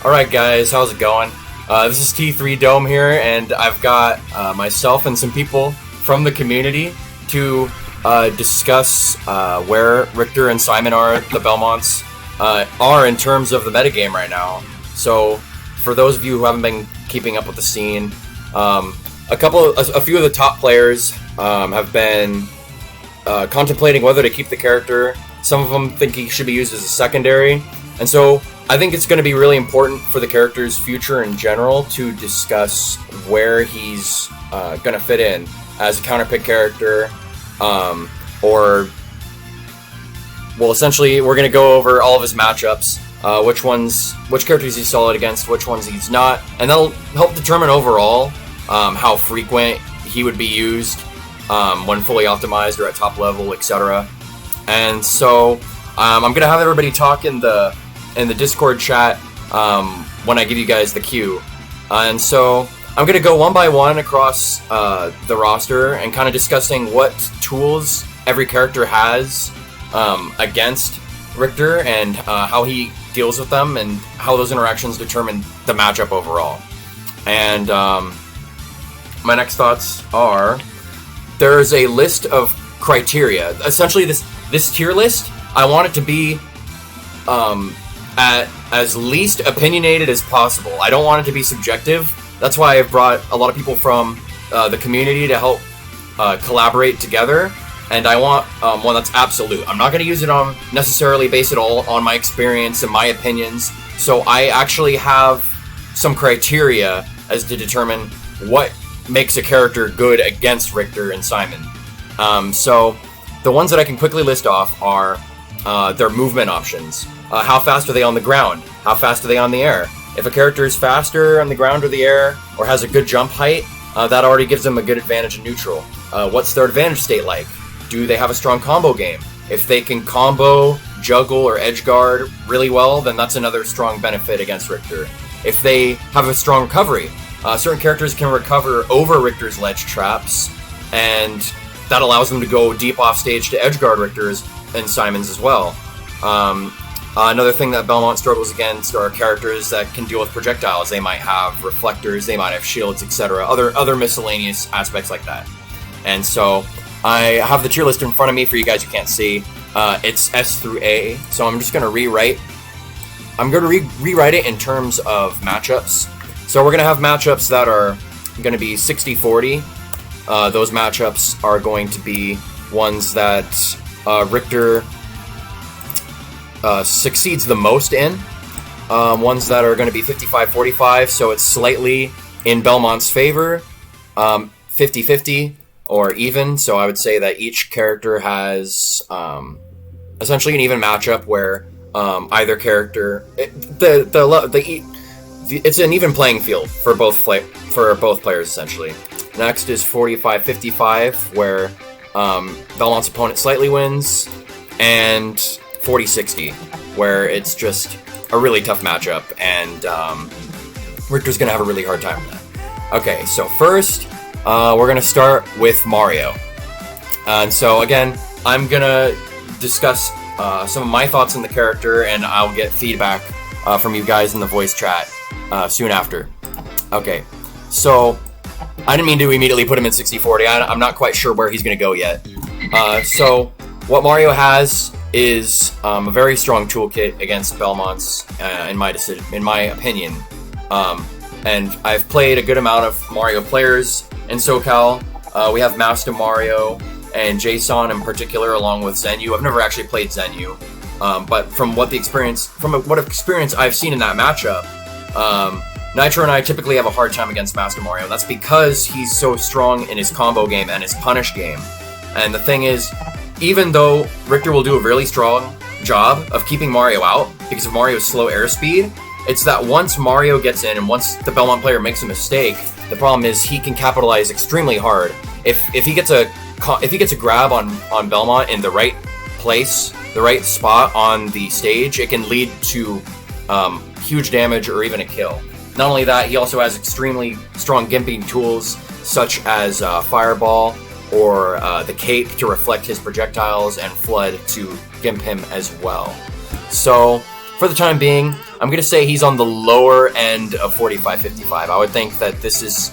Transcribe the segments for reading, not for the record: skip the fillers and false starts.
Alright guys, how's it going? This is T3 Dome here, and I've got myself and some people from the community to discuss where Richter and Simon are, the Belmonts, are in terms of the metagame right now. So, for those of you who haven't been keeping up with the scene, a few of the top players have been contemplating whether to keep the character. Some of them think he should be used as a secondary, and so I think it's going to be really important for the character's future in general to discuss where he's going to fit in as a counterpick character, essentially we're going to go over all of his matchups, which characters he's solid against, which ones he's not, and that'll help determine overall how frequent he would be used when fully optimized or at top level, etc. And so I'm going to have everybody talk in the Discord chat when I give you guys the cue. And so I'm going to go one by one across the roster and kind of discussing what tools every character has against Richter and how he deals with them and how those interactions determine the matchup overall. And my next thoughts are, there's a list of criteria. Essentially, this tier list, I want it to be at as least opinionated as possible. I don't want it to be subjective. That's why I've brought a lot of people from the community to help collaborate together, and I want one that's absolute. I'm not going to use it on necessarily base it all on my experience and my opinions, so I actually have some criteria as to determine what makes a character good against Richter and Simon. So the ones that I can quickly list off are their movement options. How fast are they on the ground? How fast are they on the air? If a character is faster on the ground or the air, or has a good jump height, that already gives them a good advantage in neutral. What's their advantage state like? Do they have a strong combo game? If they can combo, juggle, or edge guard really well, then that's another strong benefit against Richter. If they have a strong recovery, certain characters can recover over Richter's ledge traps, and that allows them to go deep off stage to edge guard Richter's and Simon's as well. Another thing that Belmont struggles against are characters that can deal with projectiles. They might have reflectors, they might have shields, etc. Other miscellaneous aspects like that. And so I have the tier list in front of me for you guys who can't see. It's S through A, so I'm just going to rewrite. I'm going to rewrite it in terms of matchups. So we're going to have matchups that are going to be 60-40. Those matchups are going to be ones that Richter succeeds the most in. Ones that are going to be 55-45, so it's slightly in Belmont's favor. 50-50 or even, so I would say that each character has essentially an even matchup where either character it's an even playing field for both players essentially. Next is 45-55, where Belmont's opponent slightly wins, and 40-60, where it's just a really tough matchup, and Richter's going to have a really hard time with that. Okay, so first, we're going to start with Mario. And so, again, I'm going to discuss some of my thoughts on the character, and I'll get feedback from you guys in the voice chat soon after. Okay, so I didn't mean to immediately put him in 60-40. I'm not quite sure where he's going to go yet. So what Mario has is a very strong toolkit against Belmont's, in my opinion. And I've played a good amount of Mario players in SoCal. We have Master Mario and Jason in particular, along with Zenyu. I've never actually played Zenyu, but from what experience I've seen in that matchup, Nitro and I typically have a hard time against Master Mario. That's because he's so strong in his combo game and his punish game. And the thing is, even though Richter will do a really strong job of keeping Mario out because of Mario's slow airspeed, it's that once Mario gets in and once the Belmont player makes a mistake, the problem is he can capitalize extremely hard. If he gets a grab on Belmont in the right place, the right spot on the stage, it can lead to huge damage or even a kill. Not only that, he also has extremely strong gimping tools such as Fireball or the Cape to reflect his projectiles and Flood to gimp him as well. So for the time being, I'm going to say he's on the lower end of 45-55. I would think that this is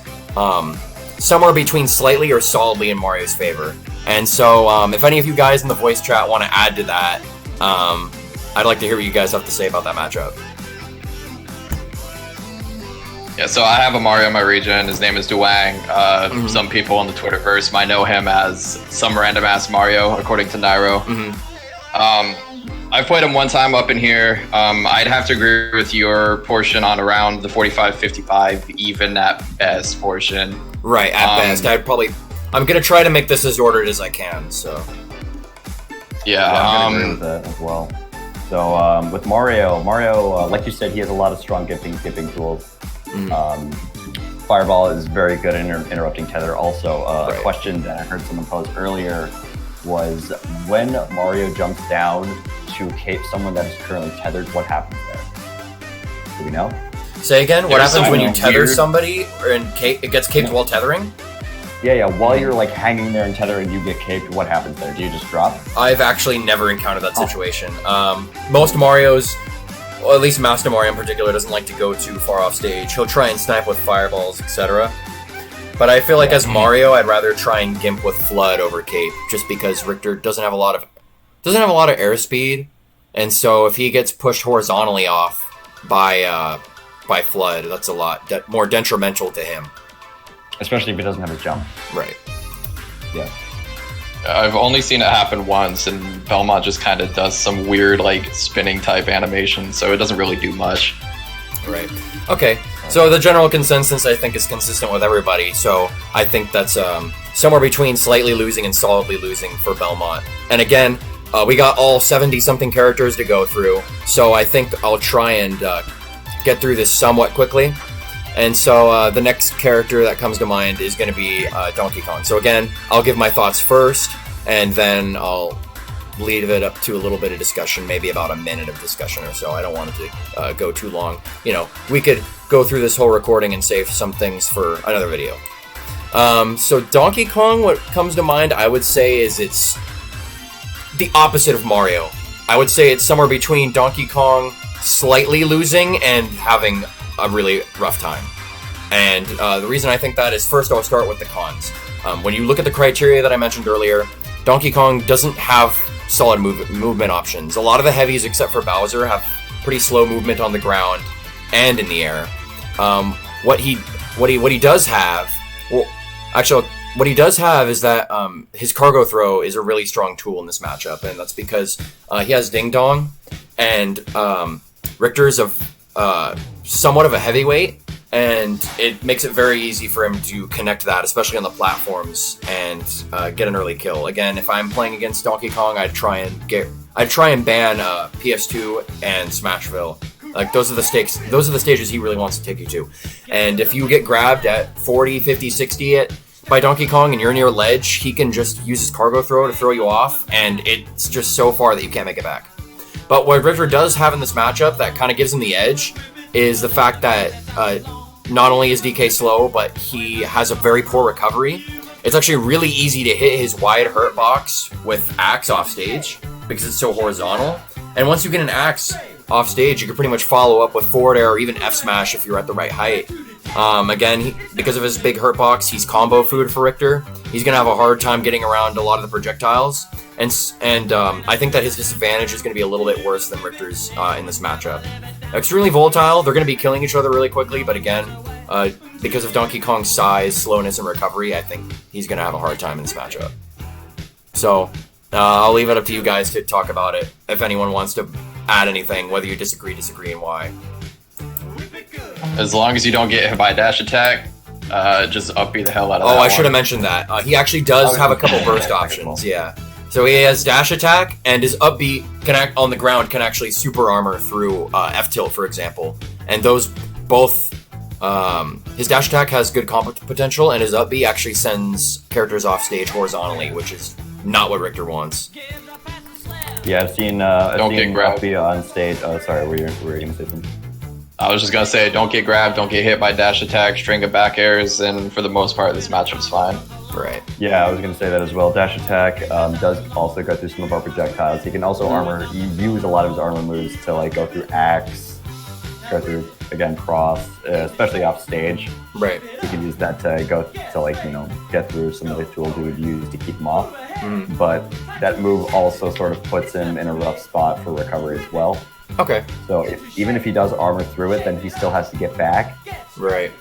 somewhere between slightly or solidly in Mario's favor. And so if any of you guys in the voice chat want to add to that, I'd like to hear what you guys have to say about that matchup. Yeah, so I have a Mario in my region. His name is Duang. Some people on the Twitterverse might know him as some random ass Mario, according to Nairo. I've played him one time up in here. I'd have to agree with your portion on around the 45-55, even at best portion. Right, at best. I'm gonna try to make this as ordered as I can. So. Yeah, I'm gonna agree with that as well. So with Mario, like you said, he has a lot of strong gifting tools. Fireball is very good at interrupting tether. Also, a question that I heard someone pose earlier was when Mario jumps down to cape someone that is currently tethered, what happens there? Do we know? Say again, what happens when you tether somebody and it gets caped while tethering? Yeah, while you're like hanging there and tethering, you get caped, what happens there? Do you just drop? I've actually never encountered that situation. Most Marios, or at least Master Mario in particular, doesn't like to go too far off stage. He'll try and snipe with fireballs, etc. But I feel like as Mario, I'd rather try and gimp with Flood over Cape, just because Richter doesn't have a lot of airspeed, and so if he gets pushed horizontally off by Flood, that's a lot more detrimental to him. Especially if he doesn't have his jump. Right. Yeah. I've only seen it happen once, and Belmont just kind of does some weird, like, spinning type animation, so it doesn't really do much. Right. Okay. So the general consensus, I think, is consistent with everybody. So I think that's somewhere between slightly losing and solidly losing for Belmont. And again, we got all 70-something characters to go through, so I think I'll try and get through this somewhat quickly. And so the next character that comes to mind is going to be Donkey Kong. So again, I'll give my thoughts first, and then I'll leave it up to a little bit of discussion, maybe about a minute of discussion or so. I don't want it to go too long. You know, we could go through this whole recording and save some things for another video. So Donkey Kong, what comes to mind, I would say, is it's the opposite of Mario. I would say it's somewhere between Donkey Kong slightly losing and having a really rough time. And the reason I think that is, first I'll start with the cons. When you look at the criteria that I mentioned earlier, Donkey Kong doesn't have solid movement options. A lot of the heavies, except for Bowser, have pretty slow movement on the ground and in the air. What he does have, well, actually, what he does have is that his cargo throw is a really strong tool in this matchup, and that's because he has Ding Dong, and Richter's somewhat of a heavyweight, and it makes it very easy for him to connect that, especially on the platforms, and get an early kill. Again, if I'm playing against Donkey Kong, I'd try and ban PS2 and Smashville. Like, those are the stages he really wants to take you to. And if you get grabbed at 40, 50, 60 by Donkey Kong and you're near ledge, he can just use his cargo throw to throw you off, and it's just so far that you can't make it back. But what Richter does have in this matchup that kind of gives him the edge is the fact that not only is DK slow, but he has a very poor recovery. It's actually really easy to hit his wide hurt box with Axe off stage because it's so horizontal. And once you get an Axe off stage, you can pretty much follow up with forward air or even F smash if you're at the right height. Again, because of his big hurt box, he's combo food for Richter. He's going to have a hard time getting around a lot of the projectiles. And I think that his disadvantage is going to be a little bit worse than Richter's in this matchup. Extremely volatile, they're going to be killing each other really quickly, but again, because of Donkey Kong's size, slowness, and recovery, I think he's going to have a hard time in this matchup. So, I'll leave it up to you guys to talk about it, if anyone wants to add anything, whether you disagree, and why. As long as you don't get hit by a dash attack, just up B the hell out of that. Oh, I should have mentioned that. He actually does have a couple burst options, yeah. So he has dash attack, and his up B on the ground can actually super armor through F tilt, for example. And those both, his dash attack has good combo potential, and his up B actually sends characters off stage horizontally, which is not what Richter wants. Yeah, I've seen up B on stage. Oh, sorry, were you going to say something? I was just going to say, don't get grabbed, don't get hit by dash attack, string of back airs, and for the most part, this matchup's fine. Right. Yeah, I was going to say that as well. Dash attack does also go through some of our projectiles. He can also use a lot of his armor moves to like go through axe, go through again cross, especially off stage. Right. He can use that to go to like get through some of the tools he would use to keep him off. But that move also sort of puts him in a rough spot for recovery as well. Okay. So even if he does armor through it, then he still has to get back. Right.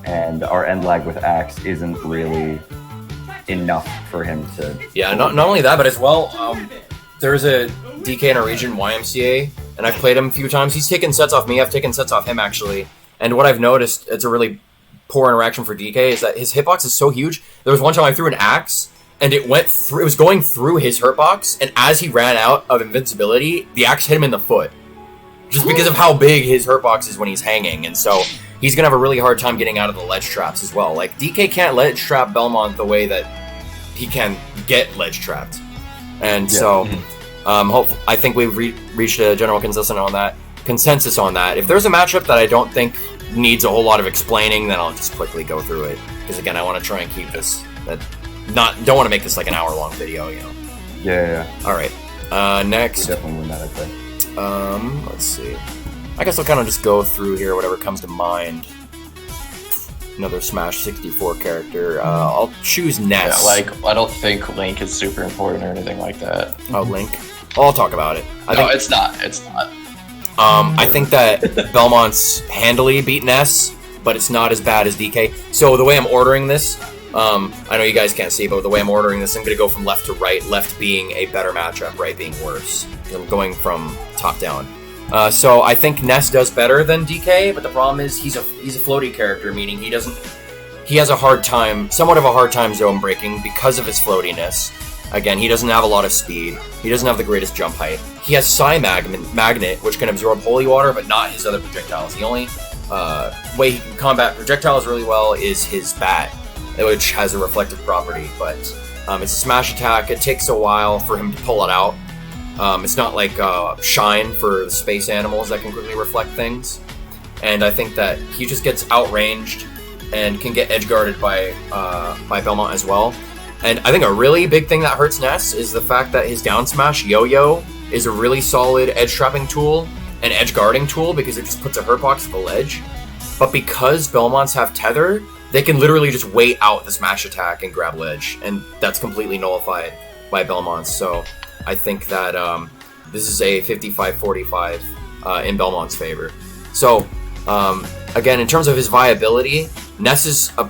And our end lag with axe isn't really enough for him to. Yeah, not only that, but as well, there's a DK in our region, YMCA, and I've played him a few times. He's taken sets off me, I've taken sets off him actually. And what I've noticed, it's a really poor interaction for DK, is that his hitbox is so huge. There was one time I threw an axe, and it was going through his hurtbox, and as he ran out of invincibility, the axe hit him in the foot. Just because of how big his hurtbox is when he's hanging, and so he's gonna have a really hard time getting out of the ledge traps as well. Like, DK can't ledge trap Belmont the way that he can get ledge trapped. And so, I think we've reached a general consensus on that. If there's a matchup that I don't think needs a whole lot of explaining, then I'll just quickly go through it. Because again, I want to try and keep this, don't want to make this like an hour-long video, Yeah. Alright, next. We definitely win that, I'd say. Let's see. I guess I'll kind of just go through here, whatever comes to mind. Another Smash 64 character. I'll choose Ness. Yeah, I don't think Link is super important or anything like that. Oh, Link? Well, I'll talk about it. It's not. I think that Belmont's handily beat Ness, but it's not as bad as DK. So the way I'm ordering this, I know you guys can't see, but the way I'm ordering this, I'm going to go from left to right, left being a better matchup, right being worse. I'm going from top down. So I think Ness does better than DK, but the problem is he's a floaty character, meaning he has somewhat of a hard time zone breaking because of his floatiness. Again, he doesn't have a lot of speed. He doesn't have the greatest jump height. He has Psy Magnet, which can absorb holy water, but not his other projectiles. The only way he can combat projectiles really well is his bat, which has a reflective property, but it's a smash attack. It takes a while for him to pull it out. It's not like Shine for the space animals that can quickly reflect things. And I think that he just gets outranged and can get edge-guarded by Belmont as well. And I think a really big thing that hurts Ness is the fact that his down smash, Yo-Yo, is a really solid edge-trapping tool and edge-guarding tool because it just puts a hurtbox at the ledge. But because Belmonts have Tether, they can literally just wait out the smash attack and grab ledge, and that's completely nullified by Belmonts. So I think that this is a 55-45 in Belmont's favor. So again, in terms of his viability, Ness is a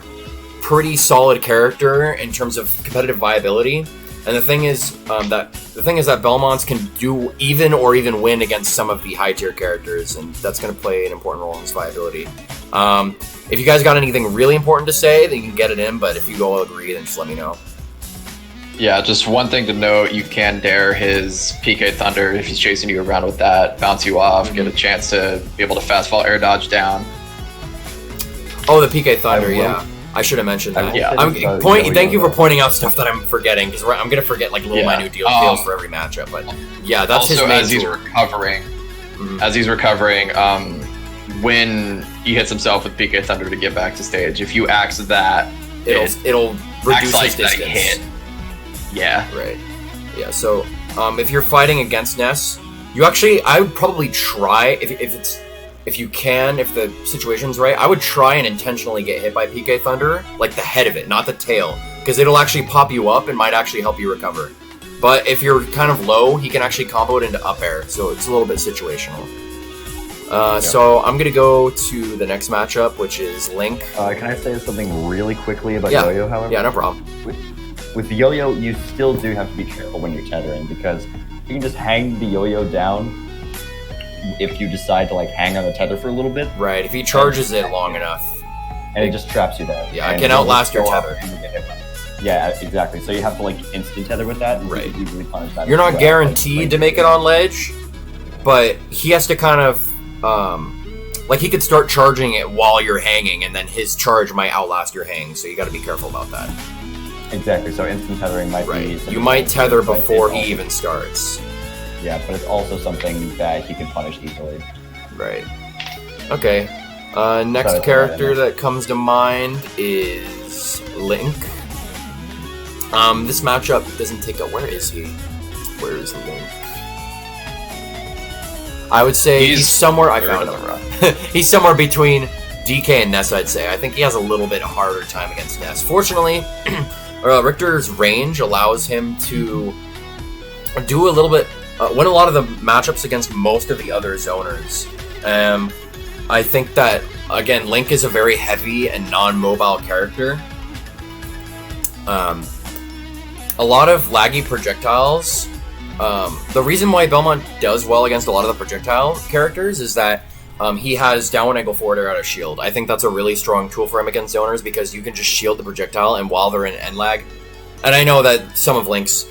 pretty solid character in terms of competitive viability. And the thing is that Belmonts can do even win against some of the high tier characters, and that's going to play an important role in his viability. If you guys got anything really important to say, then you can get it in. But if you all agree, then just let me know. Yeah, just one thing to note: you can dare his PK Thunder if he's chasing you around with that, bounce you off, get a chance to be able to fast fall air dodge down. Oh, the PK Thunder, yeah. I should have mentioned that. Thank you for pointing out stuff that I'm forgetting, because I'm going to forget like little minute details for every matchup. But yeah, that's also his main as he's tool. recovering, when he hits himself with PK Thunder to get back to stage, if you axe that, it'll reduce his distance. Hit. Yeah. Right. Yeah. So if you're fighting against Ness, I would probably try if the situation's right, I would try and intentionally get hit by PK Thunder, like the head of it, not the tail, because it'll actually pop you up and might actually help you recover. But if you're kind of low, he can actually combo it into up air, so it's a little bit situational. So I'm going to go to the next matchup, which is Link. Can I say something really quickly about Yo-Yo, however? Yeah, no problem. With Yo-Yo, you still do have to be careful when you're tethering, because you can just hang the Yo-Yo down if you decide to like hang on the tether for a little bit. Right, if he charges it long enough. And it just traps you there. Yeah, it can outlast your tether. Yeah, exactly. So you have to like instant tether with that, and right. you can easily punish that. You're not guaranteed to make it on ledge, but he has to kind of he could start charging it while you're hanging, and then his charge might outlast your hang, so you got to be careful about that. Exactly, so instant tethering might be... You might tether before he even starts. Yeah, but it's also something that he can punish easily. Right. Okay. Next character that comes to mind is Link. This matchup doesn't take a... Where is he? Where is Link? I would say he's somewhere... I found him. He's somewhere between DK and Ness, I'd say. I think he has a little bit harder time against Ness. Fortunately, Richter's range allows him to do a little bit... win a lot of the matchups against most of the other zoners. I think that, again, Link is a very heavy and non-mobile character. A lot of laggy projectiles. The reason why Belmont does well against a lot of the projectile characters is that he has down one angle forward air out of shield. I think that's a really strong tool for him against zoners because you can just shield the projectile, and while they're in end lag, and I know that some of Link's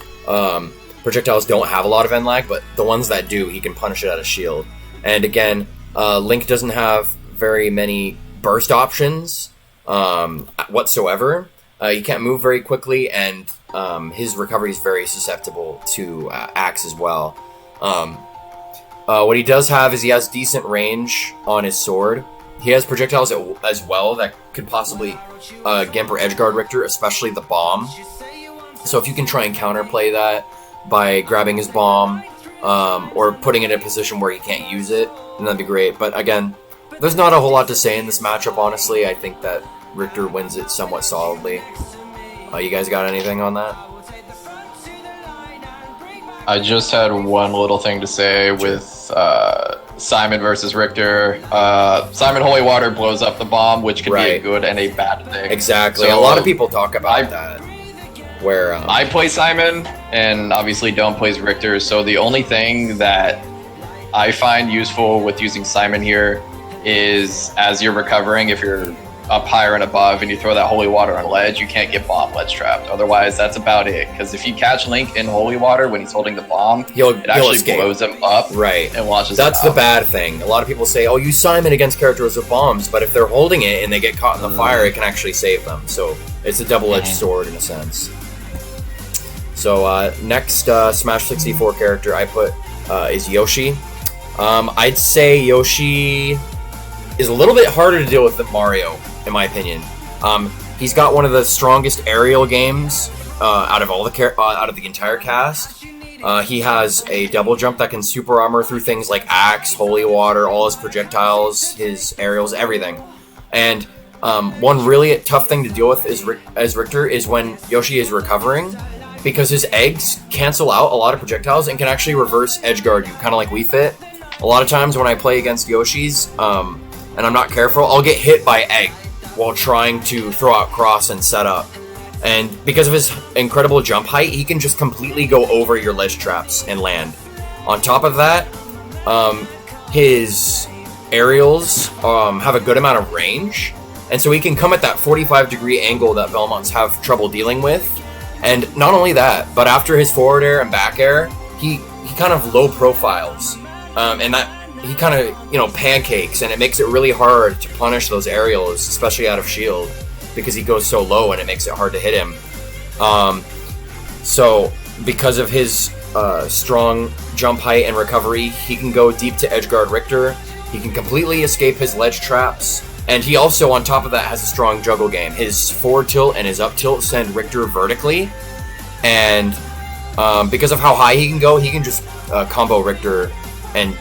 projectiles don't have a lot of end lag, but the ones that do, he can punish it out of shield. And again, Link doesn't have very many burst options whatsoever. He can't move very quickly, and his recovery is very susceptible to axe as well. What he does have is he has decent range on his sword. He has projectiles as well that could possibly Gimp or edgeguard Richter, especially the bomb. So if you can try and counterplay that by grabbing his bomb or putting it in a position where he can't use it, then that'd be great. But again, there's not a whole lot to say in this matchup, honestly. I think that Richter wins it somewhat solidly. You guys got anything on that? I just had one little thing to say with Simon versus Richter. Simon Holy Water blows up the bomb, which can be a good and a bad thing. Exactly. So, a lot of people talk about that. Where I play Simon, and obviously don't play Richter, so the only thing that I find useful with using Simon here is as you're recovering, if you're up higher and above and you throw that holy water on ledge, you can't get bomb ledge trapped. Otherwise, that's about it. Because if you catch Link in holy water when he's holding the bomb, it actually blows him up and launches him out. That's the bad thing. A lot of people say, oh, use Simon against characters with bombs, but if they're holding it and they get caught in the fire, it can actually save them. So it's a double-edged sword in a sense. So next Smash 64 character I put is Yoshi. I'd say Yoshi is a little bit harder to deal with than Mario, in my opinion. He's got one of the strongest aerial games out of the entire cast. He has a double jump that can super armor through things like Axe, Holy Water, all his projectiles, his aerials, everything. And one really tough thing to deal with as Richter is when Yoshi is recovering, because his eggs cancel out a lot of projectiles and can actually reverse edgeguard you, kind of like Wii Fit. A lot of times when I play against Yoshis, and I'm not careful, I'll get hit by egg while trying to throw out cross and set up. And because of his incredible jump height, he can just completely go over your ledge traps and land. On top of that, his aerials have a good amount of range, and so he can come at that 45-degree angle that Belmonts have trouble dealing with. And not only that, but after his forward air and back air, he kind of low profiles, and that he kind of pancakes, and it makes it really hard to punish those aerials, especially out of shield, because he goes so low and it makes it hard to hit him. So because of his strong jump height and recovery, he can go deep to edgeguard Richter. He can completely escape his ledge traps. And he also, on top of that, has a strong juggle game. His forward tilt and his up tilt send Richter vertically. And because of how high he can go, he can just combo Richter and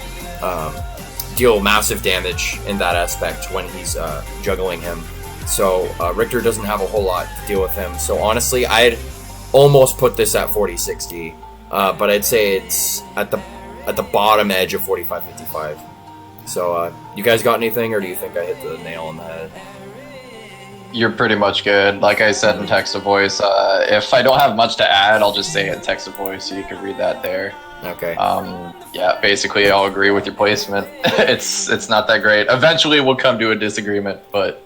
deal massive damage in that aspect when he's juggling him. So Richter doesn't have a whole lot to deal with him. So honestly, I'd almost put this at 40-60. But I'd say it's at the bottom edge of 45-55. So, you guys got anything, or do you think I hit the nail on the head? You're pretty much good. Like I said in text to voice, if I don't have much to add, I'll just say it in text to voice, so you can read that there. Okay. Yeah, basically, I'll agree with your placement. It's not that great. Eventually, we'll come to a disagreement, but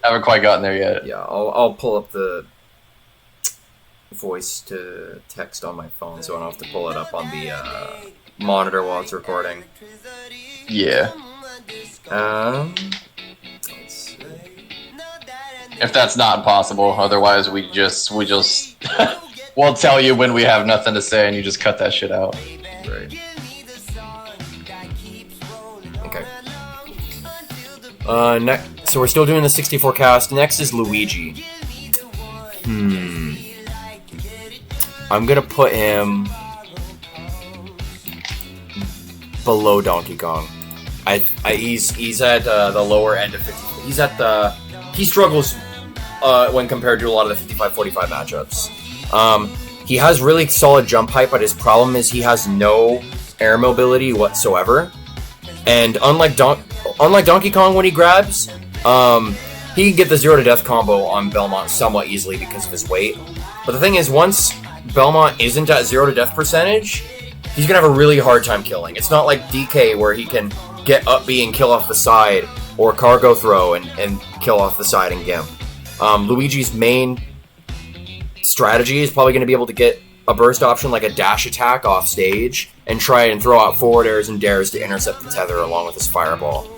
haven't quite gotten there yet. Yeah, I'll pull up the voice to text on my phone, so I don't have to pull it up on the monitor while it's recording. Yeah. Let's see. If that's not possible, otherwise we just we'll tell you when we have nothing to say and you just cut that shit out. Right. Okay. So we're still doing the 64 cast. Next is Luigi. I'm gonna put him below Donkey Kong. He's at the lower end of 50. He struggles when compared to a lot of the 55-45 matchups. He has really solid jump height, but his problem is he has no air mobility whatsoever. And unlike Donkey Kong when he grabs, he can get the 0 to death combo on Belmont somewhat easily because of his weight. But the thing is, once Belmont isn't at 0 to death percentage, he's gonna have a really hard time killing. It's not like DK where he can get up B and kill off the side, or cargo throw and kill off the side and gimp. Luigi's main strategy is probably going to be able to get a burst option like a dash attack off stage and try and throw out forward airs and dares to intercept the tether along with his fireball.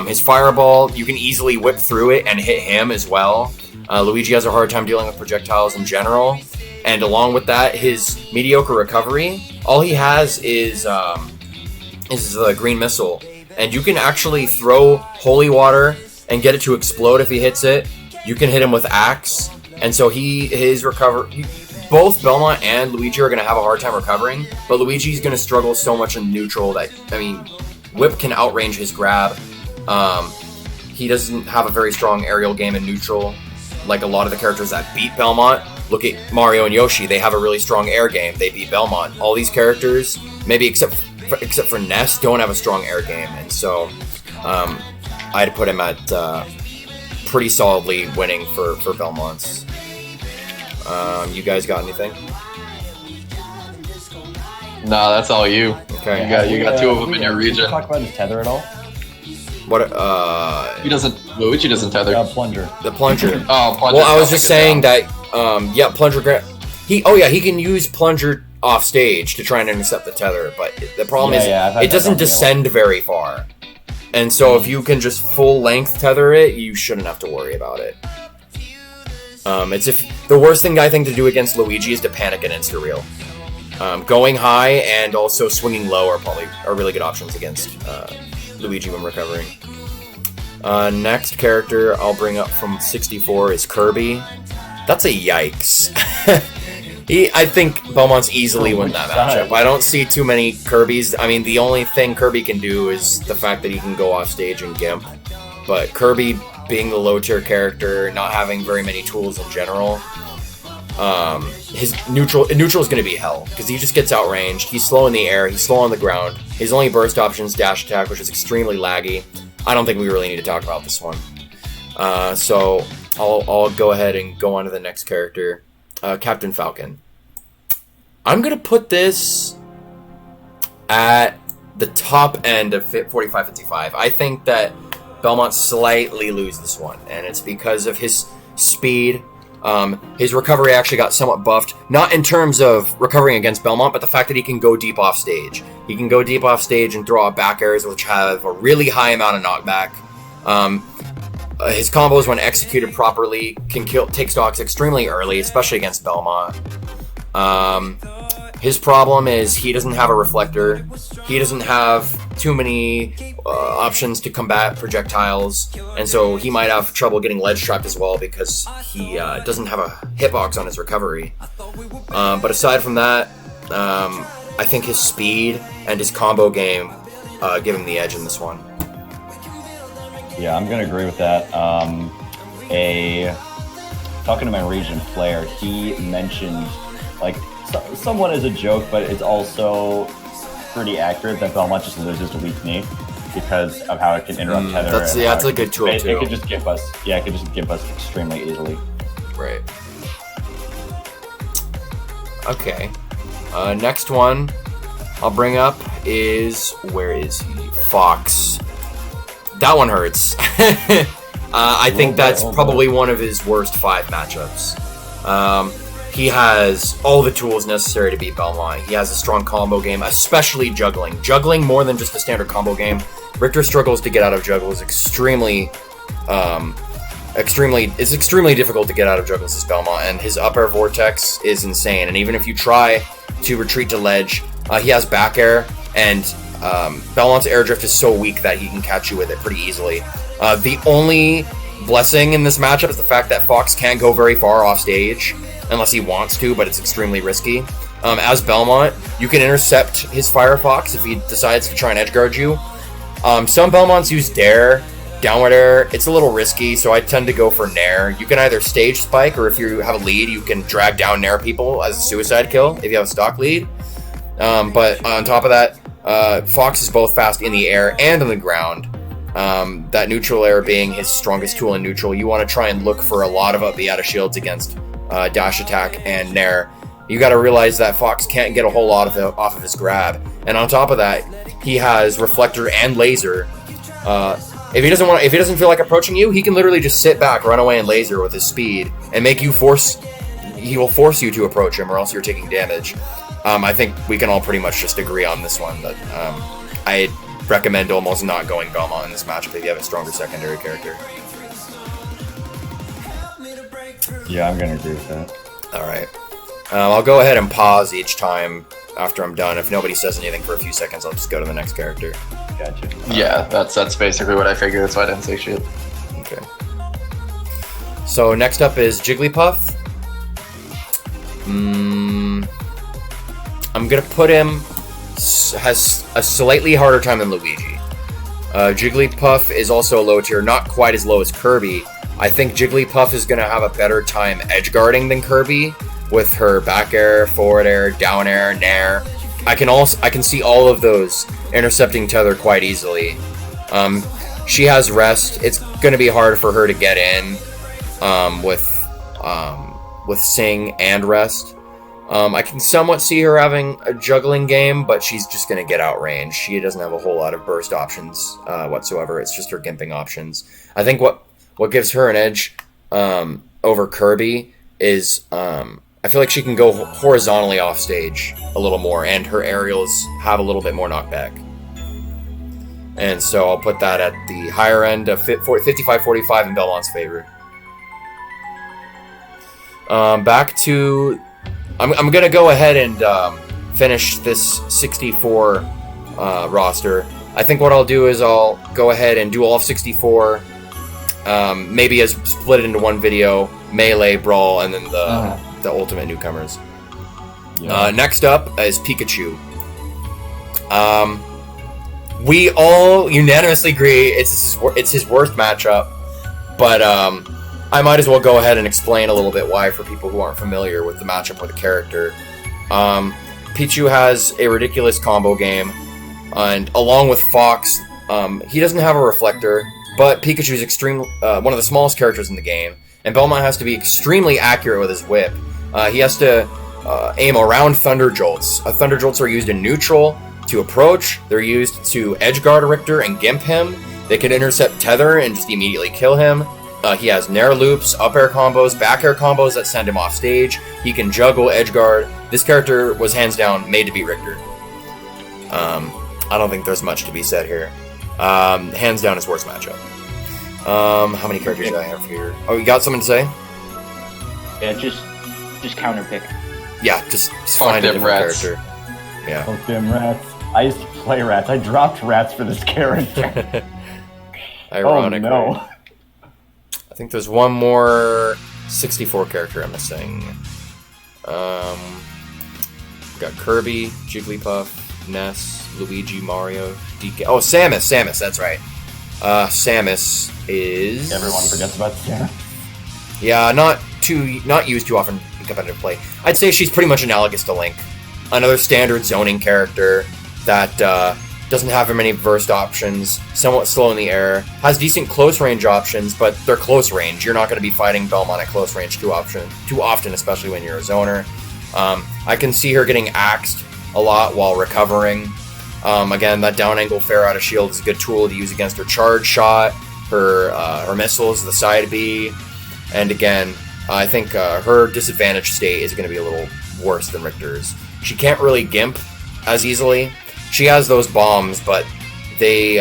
His fireball, you can easily whip through it and hit him as well. Luigi has a hard time dealing with projectiles in general, and along with that, his mediocre recovery. All he has is the green missile, and you can actually throw holy water and get it to explode if he hits it. You can hit him with axe, and so his recovery. Both Belmont and Luigi are going to have a hard time recovering, but Luigi's going to struggle so much in neutral that, Whip can outrange his grab. He doesn't have a very strong aerial game in neutral, like a lot of the characters that beat Belmont. Look at Mario and Yoshi, they have a really strong air game, they beat Belmont. All these characters, maybe except for Ness, don't have a strong air game, and so I'd put him at pretty solidly winning for Belmont's. You guys got anything? No, that's all you. Okay. You got two of them in your region. Talk about his tether at all? What? Luigi doesn't tether. Plunger. The plunger. Oh, plunger. Well, I was just saying that. Plunger. He can use plunger off stage to try and intercept the tether, but the problem is it doesn't descend very far, and so if you can just full length tether it, you shouldn't have to worry about it. The worst thing I think to do against Luigi is to panic and insta-reel. Going high and also swinging low are really good options against Luigi when recovering. Next character I'll bring up from 64 is Kirby. That's a yikes. I think Belmont's easily win that matchup. I don't see too many Kirbys. The only thing Kirby can do is the fact that he can go off stage and gimp. But Kirby, being the low tier character, not having very many tools in general, his neutral is going to be hell because he just gets outranged. He's slow in the air. He's slow on the ground. His only burst option is dash attack, which is extremely laggy. I don't think we really need to talk about this one. So I'll go ahead and go on to the next character, Captain Falcon. I'm going to put this at the top end of 45-55. I think that Belmont slightly lose this one, and it's because of his speed. His recovery actually got somewhat buffed, not in terms of recovering against Belmont, but the fact that he can go deep off stage. He can go deep off stage and throw out back airs, which have a really high amount of knockback. His combos, when executed properly, can take stocks extremely early, especially against Belmont. His problem is he doesn't have a reflector. He doesn't have too many options to combat projectiles, and so he might have trouble getting ledge trapped as well because he doesn't have a hitbox on his recovery. But aside from that, I think his speed and his combo game give him the edge in this one. Yeah, I'm gonna agree with that. Talking to my region player, he mentioned, somewhat as a joke, but it's also pretty accurate that Belmont just loses to weak knee because of how it can interrupt tether. That's a good tool too. It could just gimp us. Yeah, it could just gimp us extremely easily. Right. Okay. Next one I'll bring up is, where is he? Fox. That one hurts. I think that's probably one of his worst 5 matchups. He has all the tools necessary to beat Belmont. He has a strong combo game, especially juggling. Juggling more than just a standard combo game. Richter struggles to get out of juggles extremely difficult to get out of juggles as Belmont, and his up air vortex is insane. And even if you try to retreat to ledge, he has back air, and Belmont's air drift is so weak that he can catch you with it pretty easily. The only blessing in this matchup is the fact that Fox can't go very far off stage unless he wants to, but it's extremely risky. as Belmont, you can intercept his Firefox if he decides to try and edgeguard you. Some Belmonts use Dare, Downward Air. It's a little risky, so I tend to go for Nair. You can either stage spike, or if you have a lead, you can drag down Nair people as a suicide kill if you have a stock lead. But on top of that, Fox is both fast in the air and on the ground. That neutral air being his strongest tool in neutral. You want to try and look for a lot of the out of shields against dash attack and Nair. You got to realize that Fox can't get a whole lot of it off of his grab, and on top of that, he has reflector and laser. If he doesn't feel like approaching you, he can literally just sit back, run away, and laser with his speed, and make you force. He will force you to approach him, or else you're taking damage. I think we can all pretty much just agree on this one that I recommend almost not going Belmont in this matchup if you have a stronger secondary character. Yeah, I'm gonna agree with that. All right. I'll go ahead and pause each time after I'm done. If nobody says anything for a few seconds, I'll just go to the next character. Gotcha. Yeah, that's basically what I figured. That's why I didn't say shit. Okay. So next up is Jigglypuff. I'm gonna put him has a slightly harder time than Luigi. Jigglypuff is also a low tier, not quite as low as Kirby. I think Jigglypuff is gonna have a better time edge guarding than Kirby with her back air, forward air, down air, nair. I can see all of those intercepting Tether quite easily. She has rest. It's gonna be hard for her to get in with Sing and rest. I can somewhat see her having a juggling game, but she's just going to get outranged. She doesn't have a whole lot of burst options whatsoever. It's just her gimping options. I think what gives her an edge over Kirby is I feel like she can go horizontally off stage a little more, and her aerials have a little bit more knockback. And so I'll put that at the higher end of 55-45 in Belmont's favor. Back to... I'm going to go ahead and finish this 64 roster. I think what I'll do is I'll go ahead and do all of 64, maybe as split it into one video, Melee, Brawl, and then the Ultimate Newcomers. Yeah. Next up is Pikachu. We all unanimously agree it's his worst matchup, but I might as well go ahead and explain a little bit why for people who aren't familiar with the matchup or the character. Pichu has a ridiculous combo game, and along with Fox, he doesn't have a reflector, but Pikachu is one of the smallest characters in the game, and Belmont has to be extremely accurate with his whip. He has to aim around Thunder Jolts. Thunder Jolts are used in neutral to approach. They're used to edgeguard Richter and gimp him. They can intercept Tether and just immediately kill him. He has Nair loops, up air combos, back air combos that send him off stage. He can juggle, edgeguard. This character was hands down made to beat Richter. I don't think there's much to be said here. Hands down his worst matchup. How many characters do I have here? Oh, you got something to say? Yeah, just counter pick. Yeah, just find a different character. Yeah. Oh, damn rats. I used to play rats. I dropped rats for this character. Ironically. Oh, no. I think there's one more 64 character I'm missing. Got Kirby, Jigglypuff, Ness, Luigi, Mario, DK. Oh, Samus, that's right. Samus is... Everyone forgets about Samus. Yeah, not used too often in competitive play. I'd say she's pretty much analogous to Link. Another standard zoning character that doesn't have very many burst options, somewhat slow in the air, has decent close range options, but they're close range. You're not going to be fighting Belmont at close range too often, especially when you're a zoner. I can see her getting axed a lot while recovering. Again, that down angle fair out of shield is a good tool to use against her charge shot, her missiles, the side B, and again, I think her disadvantage state is going to be a little worse than Richter's. She can't really gimp as easily. She has those bombs, but they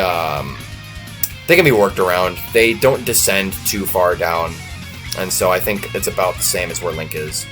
can be worked around. They don't descend too far down, and so I think it's about the same as where Link is.